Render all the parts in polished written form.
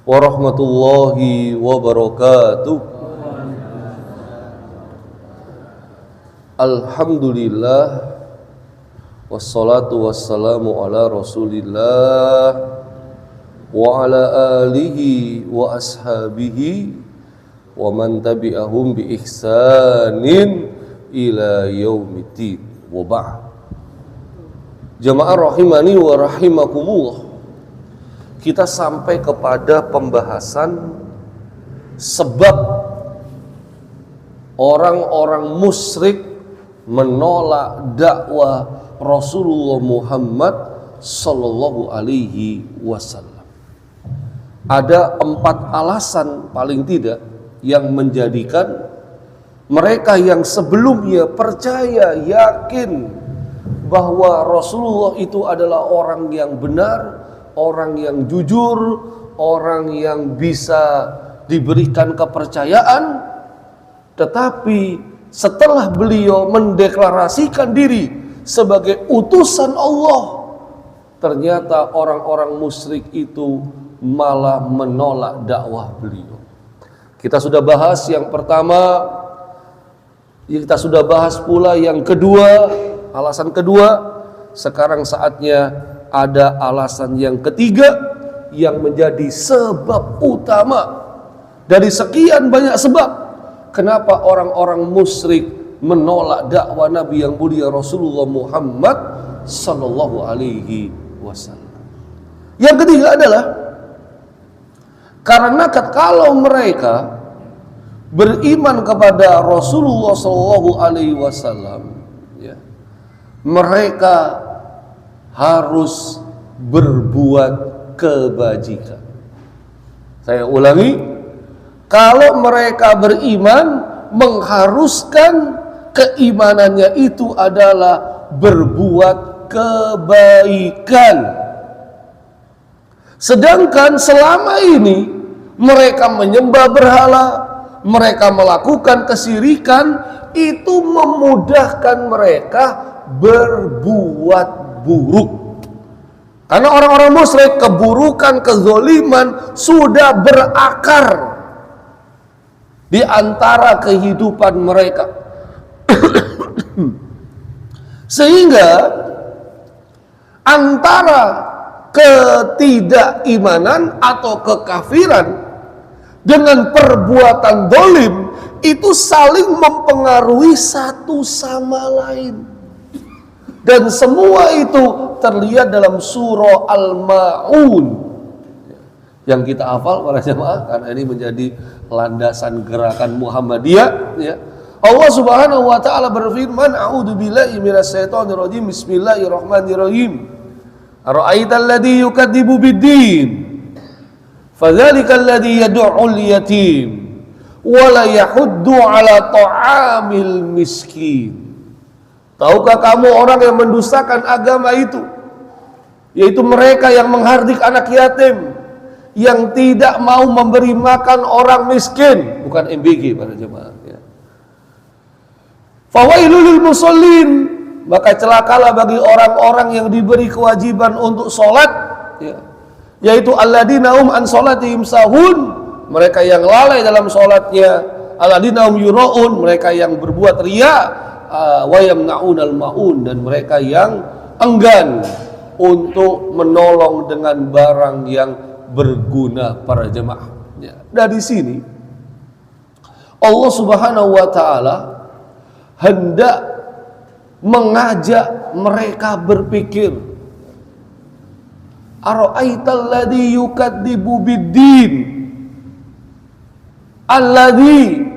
warahmatullahi wabarakatuh. Alhamdulillah wassalatu wassalamu ala Rasulillah wa ala alihi wa ashabihi wa man tabi'ahum bi ihsanin ila yaumiddin. Wa ba'd. Jamaah rahimani wa rahimakumullah. Kita sampai kepada pembahasan sebab orang-orang musyrik menolak dakwah Rasulullah Muhammad sallallahu alaihi wasallam. Ada 4 alasan paling tidak yang menjadikan mereka yang sebelumnya percaya, yakin bahwa Rasulullah itu adalah orang yang benar, orang yang jujur, orang yang bisa diberikan kepercayaan, tetapi setelah beliau mendeklarasikan diri sebagai utusan Allah, ternyata orang-orang musyrik itu malah menolak dakwah beliau. Kita sudah bahas yang pertama, kita sudah bahas pula yang kedua, alasan kedua. Sekarang saatnya ada alasan yang ketiga yang menjadi sebab utama dari sekian banyak sebab kenapa orang-orang musyrik menolak dakwah Nabi yang mulia Rasulullah Muhammad sallallahu alaihi wasallam. Yang ketiga adalah karena kalau mereka beriman kepada Rasulullah sallallahu alaihi wasallam, ya, mereka harus berbuat kebajikan. Saya ulangi, kalau mereka beriman, mengharuskan keimanannya itu adalah berbuat kebaikan. Sedangkan selama ini mereka menyembah berhala, mereka melakukan kesyirikan, itu memudahkan mereka berbuat buruk. Karena orang-orang musyrik, keburukan, kezoliman sudah berakar di antara kehidupan mereka. Sehingga antara ketidakimanan atau kekafiran dengan perbuatan zalim itu saling mempengaruhi satu sama lain. Dan semua itu terlihat dalam surah Al-Ma'un yang kita hafal para jemaah, karena ini menjadi landasan gerakan Muhammadiyah, ya. Allah Subhanahu wa taala berfirman, a'udzubillahi minasyaitonir rajim, bismillahirrahmanirrahim. Ara'aital ladzi yukadzibu bid-din fadzalikal ladzi yad'ul yatim wa la yahuddu 'ala ta'amil miskin. Tahukah kamu orang yang mendustakan agama itu, yaitu mereka yang menghardik anak yatim, yang tidak mau memberi makan orang miskin, bukan MBG para jemaah, ya. Fawailul lil musallin, maka celakalah bagi orang-orang yang diberi kewajiban untuk sholat, ya, yaitu alladzina hum an sholatihim sahun, mereka yang lalai dalam sholatnya, alladzina hum yuraun, mereka yang berbuat riya, wa yamna'unal ma'un, dan mereka yang enggan untuk menolong dengan barang yang berguna para jemaah, ya. Dari sini Allah Subhanahu wa taala hendak mengajak mereka berpikir, ara'aital ladzi yukadzibu bid-din, alladzi,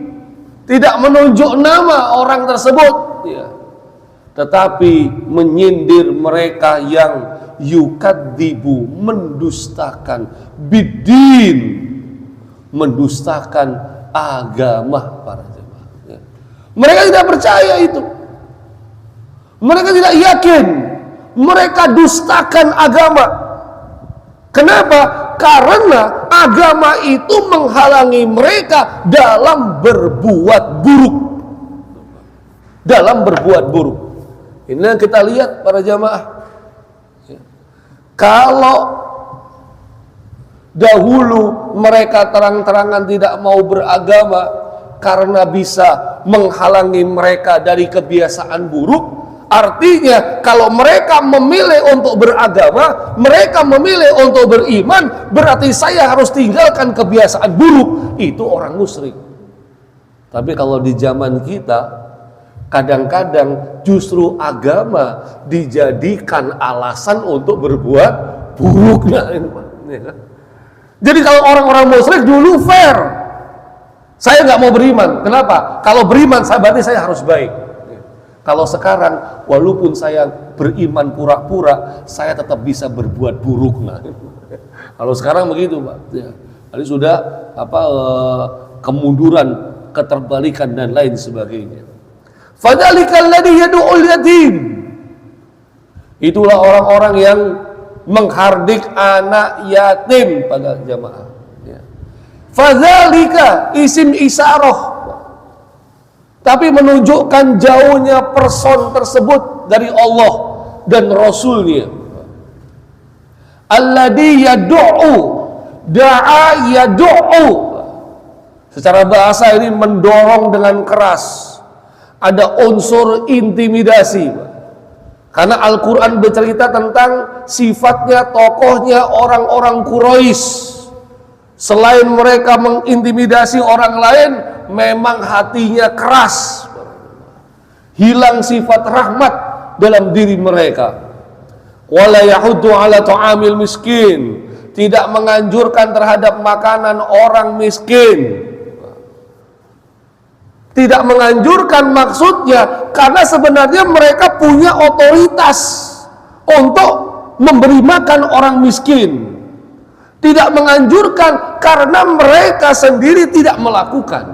tidak menunjuk nama orang tersebut, ya, tetapi menyindir mereka yang yukadzibu, mendustakan, bid-din, mendustakan agama para jemaah, ya. Mereka tidak percaya itu. Mereka tidak yakin. Mereka dustakan agama. Kenapa? Karena agama itu menghalangi mereka dalam berbuat buruk. Dalam berbuat buruk. Ini yang kita lihat para jamaah. Kalau Dahulu mereka terang-terangan tidak mau beragama karena bisa menghalangi mereka dari kebiasaan buruk. Artinya kalau mereka memilih untuk beragama, mereka memilih untuk beriman, berarti saya harus tinggalkan kebiasaan buruk. Itu orang musyrik. Tapi kalau di zaman kita, kadang-kadang justru agama dijadikan alasan untuk berbuat buruk. Jadi kalau orang-orang musyrik dulu fair, saya nggak mau beriman. Kenapa? Kalau beriman berarti saya harus baik. Kalau sekarang, walaupun saya beriman pura-pura, saya tetap bisa berbuat buruk. Nah, kalau sekarang begitu, Pak. Ya. Jadi sudah kemunduran, keterbalikan dan lain sebagainya. Fadzalikal ladzi yad'ul yatim. Itulah orang-orang yang menghardik anak yatim pada jamaah. Ya. Fadzalika isim isyarah, tapi menunjukkan jauhnya person tersebut dari Allah dan Rasulnya. Alladzi yad'u, da'a yad'u. Secara bahasa ini mendorong dengan keras. Ada unsur intimidasi. Karena Al-Quran bercerita tentang sifatnya, tokohnya orang-orang Quraisy. Selain mereka mengintimidasi orang lain, memang hatinya keras, hilang sifat rahmat dalam diri mereka. Wala yahuddu ala ta'amil miskin, tidak menganjurkan terhadap makanan orang miskin. Tidak menganjurkan maksudnya karena sebenarnya mereka punya otoritas untuk memberi makan orang miskin. Tidak menganjurkan karena mereka sendiri tidak melakukan.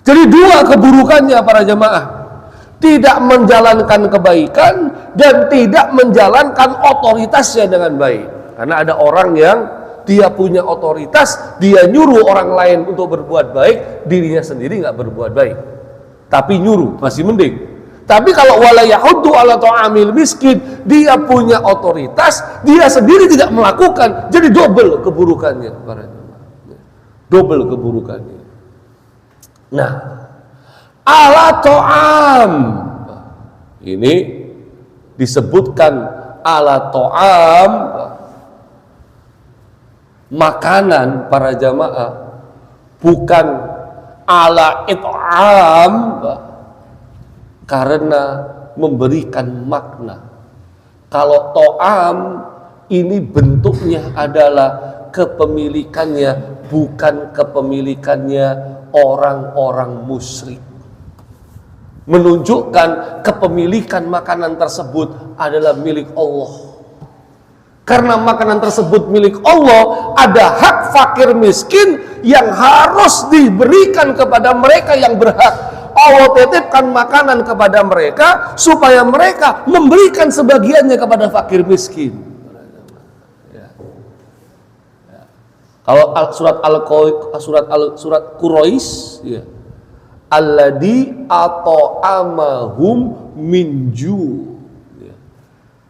Jadi dua keburukannya para jamaah. Tidak menjalankan kebaikan dan tidak menjalankan otoritasnya dengan baik. Karena ada orang yang dia punya otoritas, dia nyuruh orang lain untuk berbuat baik, dirinya sendiri nggak berbuat baik. Tapi nyuruh, masih mending. Tapi kalau wala yahuddu ala ta'amil miskin, dia punya otoritas, dia sendiri tidak melakukan, jadi double keburukannya para jemaah. Double keburukannya. Nah, ala ta'am ini disebutkan ala ta'am, makanan para jamaah, bukan ala it'am, karena memberikan makna. Kalau to'am ini bentuknya adalah kepemilikannya, bukan kepemilikannya orang-orang musyrik. Menunjukkan kepemilikan makanan tersebut adalah milik Allah. Karena makanan tersebut milik Allah, ada hak fakir miskin yang harus diberikan kepada mereka yang berhak. Allah titipkan makanan kepada mereka supaya mereka memberikan sebagiannya kepada fakir miskin. Ya. Ya. Kalau surat Quraisy, ya. Alladzi at'amahum min ju'. Ya.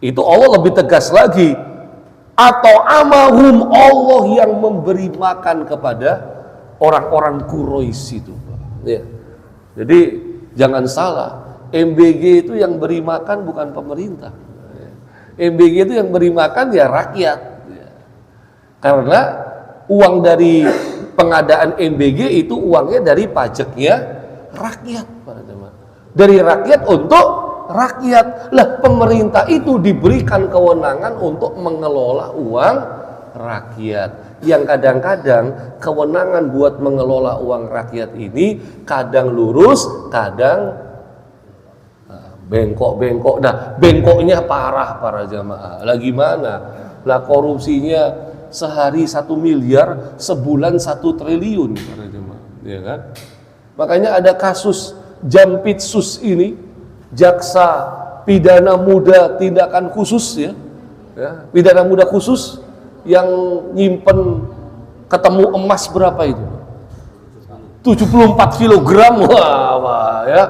Itu Allah lebih tegas lagi. At'amahum, Allah yang memberi makan kepada orang-orang Quraisy itu. Ya. Jadi jangan salah, MBG itu yang beri makan bukan pemerintah. MBG itu yang beri makan ya rakyat. Karena uang dari pengadaan MBG itu uangnya dari pajaknya rakyat. Dari rakyat untuk rakyat. Lah pemerintah itu diberikan kewenangan untuk mengelola uang rakyat. Yang kadang-kadang kewenangan buat mengelola uang rakyat ini kadang lurus, kadang bengkok-bengkok. Nah, bengkoknya parah para jamaah. Lah gimana? Lah korupsinya sehari 1 miliar, sebulan 1 triliun para jamaah, ya kan? Makanya ada kasus Jampitsus ini, jaksa pidana muda tindakan khusus ya, pidana muda khusus yang nyimpen ketemu emas berapa itu? 74 kilogram, wah ya.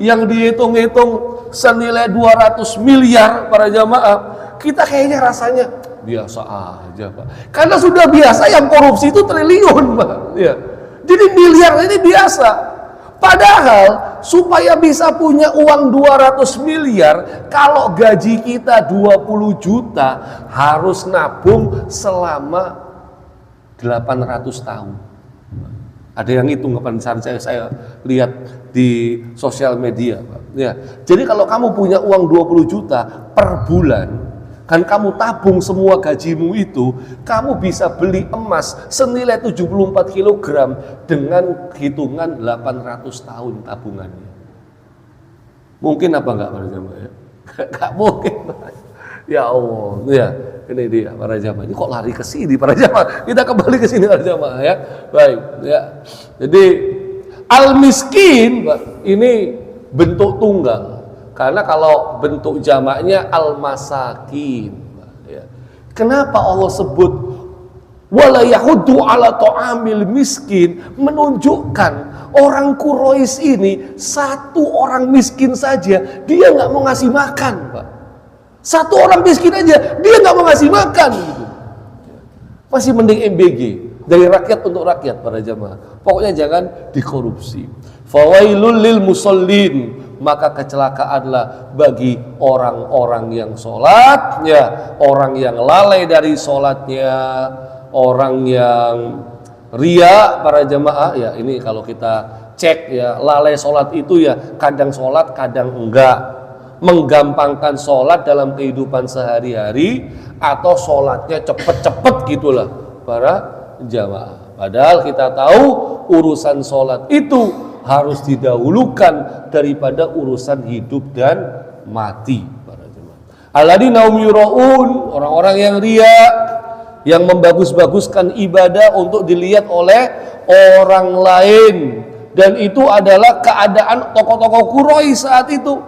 Yang dihitung-hitung senilai 200 miliar para jamaah. Kita kayaknya rasanya Biasa aja, Pak. Karena sudah biasa yang korupsi itu triliun, Pak. Ya. Jadi miliar ini biasa. Padahal supaya bisa punya uang 200 miliar, kalau gaji kita 20 juta harus nabung selama 800 tahun. Ada yang hitung kapan saya lihat di sosial media, Pak. Ya. Jadi kalau kamu punya uang 20 juta per bulan, kan kamu tabung semua gajimu itu, kamu bisa beli emas senilai 74 kg dengan hitungan 800 tahun tabungannya. Mungkin apa enggak para jamaah ya? Enggak mungkin. Ya Allah, ya. Ini dia para jamaah. Ini kok lari ke sini para jamaah? Kita kembali ke sini para jamaah ya. Baik, ya. Jadi al-miskin, Pak, ini bentuk tunggal. Karena kalau bentuk jamaknya al-masakin. Ya. Kenapa Allah sebut wala yahuddu ala ta'amil miskin? Menunjukkan orang Quraisy ini satu orang miskin saja dia nggak mau ngasih makan, Pak. Satu orang miskin aja dia nggak mau ngasih makan. Gitu. Masih mending MBG, dari rakyat untuk rakyat para jamaah. Pokoknya jangan dikorupsi. Fawailul lil musallin, maka kecelakaanlah bagi orang-orang yang sholat, ya, orang yang lalai dari sholatnya, orang yang ria para jamaah. Ya ini kalau kita cek ya, lalai sholat itu ya kadang sholat kadang enggak, menggampangkan sholat dalam kehidupan sehari-hari, atau sholatnya cepet-cepet gitulah para jamaah. Padahal kita tahu urusan sholat itu harus didahulukan daripada urusan hidup dan mati para jemaah. Alladzina hum yuraun, orang-orang yang ria, yang membagus-baguskan ibadah untuk dilihat oleh orang lain, dan itu adalah keadaan tokoh-tokoh Quraisy saat itu.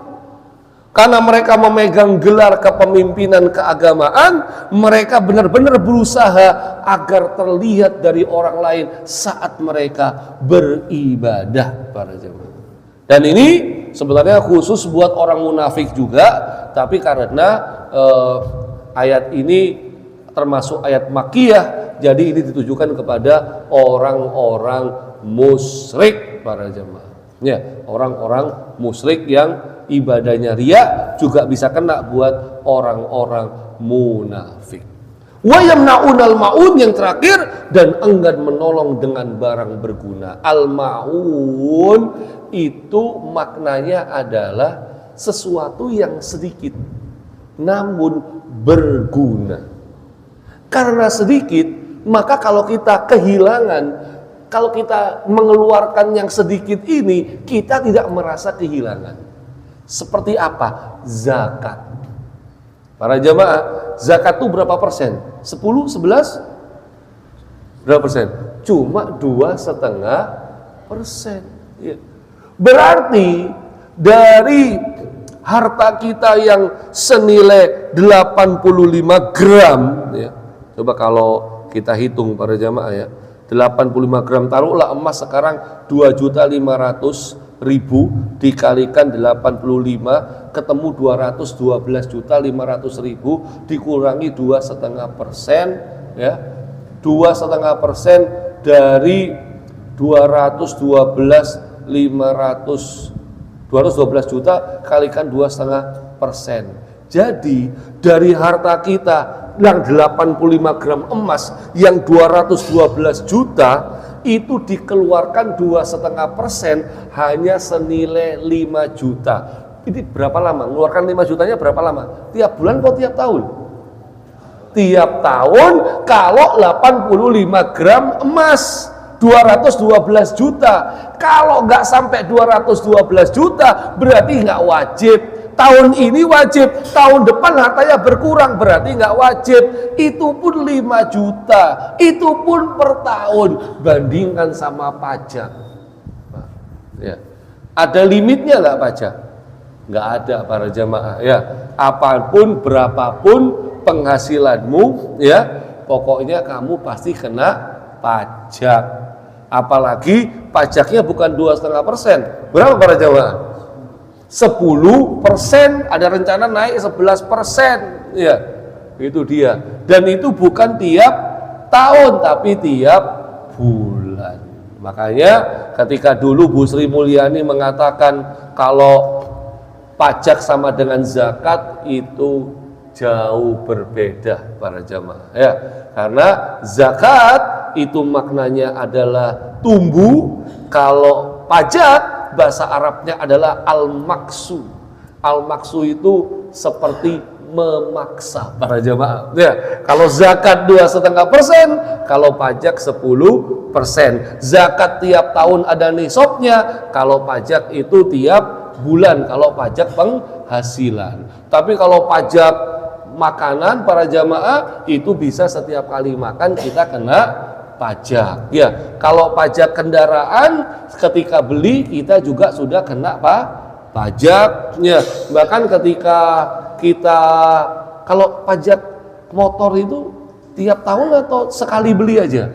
Karena mereka memegang gelar kepemimpinan keagamaan, mereka benar-benar berusaha agar terlihat dari orang lain saat mereka beribadah para jemaah. Dan ini sebenarnya khusus buat orang munafik juga, tapi karena ayat ini termasuk ayat Makkiyah, jadi ini ditujukan kepada orang-orang musyrik para jemaah. Ya, orang-orang musyrik yang ibadahnya ria juga bisa kena buat orang-orang munafik. Wa yamna'unal ma'un, yang terakhir, dan enggan menolong dengan barang berguna. Al-ma'un itu maknanya adalah sesuatu yang sedikit namun berguna. Karena sedikit, maka kalau kita kehilangan, kalau kita mengeluarkan yang sedikit ini, kita tidak merasa kehilangan. Seperti apa? Zakat. Para jamaah, zakat itu berapa persen? 10, 11? Berapa persen? Cuma 2,5%. Ya. Berarti dari harta kita yang senilai 85 gram, ya. Coba kalau kita hitung para jamaah ya, 85 gram, taruhlah emas sekarang 2.500.000 dikalikan 85 ketemu 212.500.000 dikurangi 2,5%, ya. 2,5% dari 212 juta kalikan 2,5%. Jadi dari harta kita yang 85 gram emas yang 212 juta itu dikeluarkan 2,5% hanya senilai 5 juta. Ini berapa lama? Mengeluarkan 5 jutanya berapa lama? Tiap bulan atau tiap tahun? Tiap tahun. Kalau 85 gram emas 212 juta. Kalau nggak sampai 212 juta berarti nggak wajib. Tahun ini wajib, tahun depan hartanya berkurang berarti nggak wajib. Itu pun 5 juta, itu pun per tahun. Bandingkan sama pajak. Ya. Ada limitnya nggak pajak? Nggak ada para jamaah. Ya. Apapun berapapun penghasilanmu, ya, pokoknya kamu pasti kena pajak. Apalagi pajaknya bukan 2,5%. Berapa para jamaah? 10%, ada rencana naik 11%, ya. Itu dia. Dan itu bukan tiap tahun tapi tiap bulan. Makanya ketika dulu Bu Sri Mulyani mengatakan kalau pajak sama dengan zakat itu jauh berbeda para jamaah ya, karena zakat itu maknanya adalah tumbuh, kalau pajak bahasa Arabnya adalah al-maksu. Al-maksu itu seperti memaksa para jamaah ya. Kalau zakat 2,5%, kalau pajak 10%. Zakat tiap tahun ada nisabnya, kalau pajak itu tiap bulan, kalau pajak penghasilan. Tapi kalau pajak makanan para jamaah itu bisa setiap kali makan kita kena pajak ya. Kalau pajak kendaraan ketika beli kita juga sudah kena pajaknya. Bahkan ketika kita kalau pajak motor itu tiap tahun atau sekali beli aja?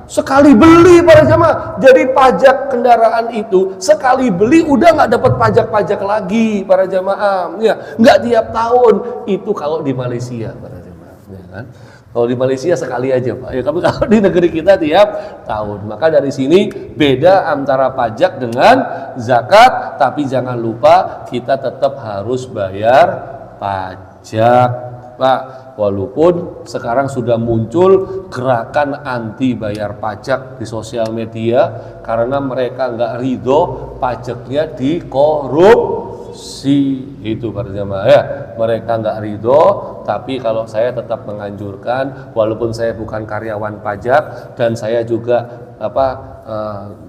Sekali beli para jamaah. Jadi pajak kendaraan itu sekali beli udah nggak dapat pajak-pajak lagi para jamaah ya, nggak tiap tahun. Itu kalau di Malaysia para jamaah ya kan. Kalau di Malaysia sekali aja Pak ya, tapi kalau di negeri kita tiap tahun. Maka dari sini beda antara pajak dengan zakat, tapi jangan lupa kita tetap harus bayar pajak Pak. Walaupun sekarang sudah muncul gerakan anti bayar pajak di sosial media karena mereka nggak ridho pajaknya dikorupsi. Itu para jamaah ya, mereka nggak ridho. Tapi kalau saya tetap menganjurkan, walaupun saya bukan karyawan pajak dan saya juga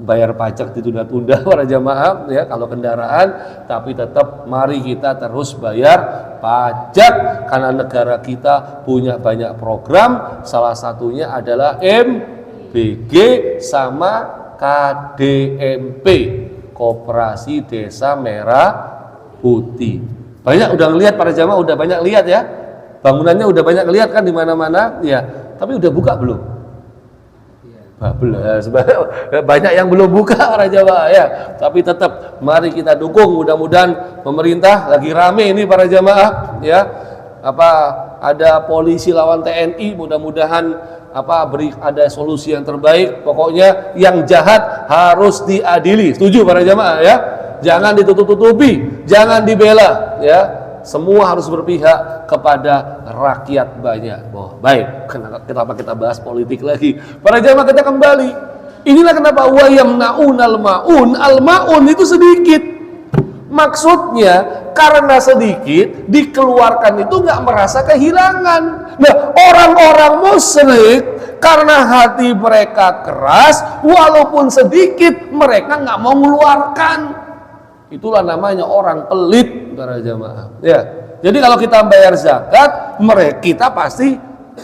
bayar pajak ditunda-tunda para jamaah ya kalau kendaraan, tapi tetap mari kita terus bayar pajak karena negara kita punya banyak program, salah satunya adalah MBG sama KDMP, Koperasi Desa Merah Putih. Banyak udah ngelihat para jamaah, udah banyak lihat ya, bangunannya udah banyak lihat kan di mana-mana ya, tapi udah buka belum? Banyak yang belum buka para jamaah ya, tapi tetap mari kita dukung. Mudah-mudahan pemerintah lagi rame ini para jamaah ya, ada polisi lawan TNI, mudah-mudahan ada solusi yang terbaik. Pokoknya yang jahat harus diadili, setuju para jamaah ya, jangan ditutup-tutupi, jangan dibela ya. Semua harus berpihak kepada rakyat banyak. Oh, baik, kenapa kita bahas politik lagi? Para jamaah kita kembali. Inilah kenapa wa yamnaun al-maun. Al-maun itu sedikit. Maksudnya karena sedikit dikeluarkan itu nggak merasa kehilangan. Nah, orang-orang musyrik karena hati mereka keras, walaupun sedikit mereka nggak mau mengeluarkan. Itulah namanya orang pelit para jamaah ya. Jadi kalau kita bayar zakat, kita pasti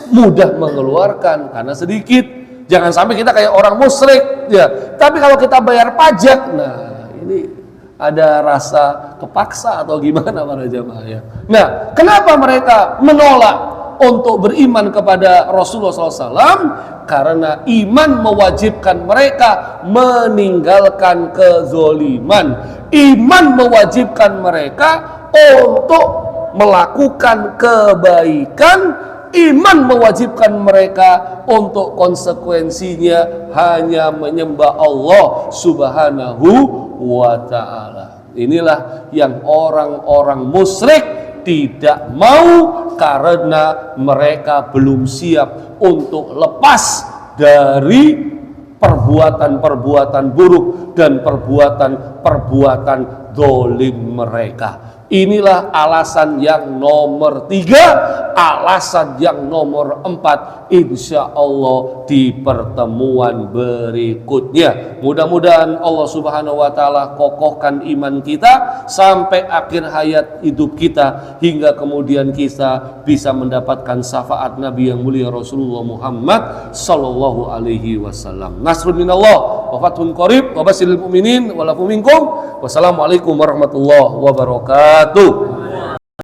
mudah mengeluarkan karena sedikit. Jangan sampai kita kayak orang musyrik ya. Tapi kalau kita bayar pajak, nah ini ada rasa kepaksa atau gimana para jamaah ya. Nah, kenapa mereka menolak untuk beriman kepada Rasulullah SAW? Karena iman mewajibkan mereka meninggalkan kezoliman. Iman mewajibkan mereka untuk melakukan kebaikan. Iman mewajibkan mereka untuk konsekuensinya hanya menyembah Allah Subhanahu wa ta'ala. Inilah yang orang-orang musyrik tidak mau karena mereka belum siap untuk lepas dari perbuatan-perbuatan buruk dan perbuatan-perbuatan dolim mereka. Inilah alasan yang nomor 3. Alasan yang nomor 4 insya Allah di pertemuan berikutnya. Mudah-mudahan Allah Subhanahu wa ta'ala kokohkan iman kita sampai akhir hayat hidup kita, hingga kemudian kita bisa mendapatkan syafaat Nabi yang mulia Rasulullah Muhammad sallallahu alaihi wasallam. Nasrun minallah wa fathun qarib wa basyiril mu'minin wa lakum minkum. Wassalamualaikum warahmatullahi wabarakatuh.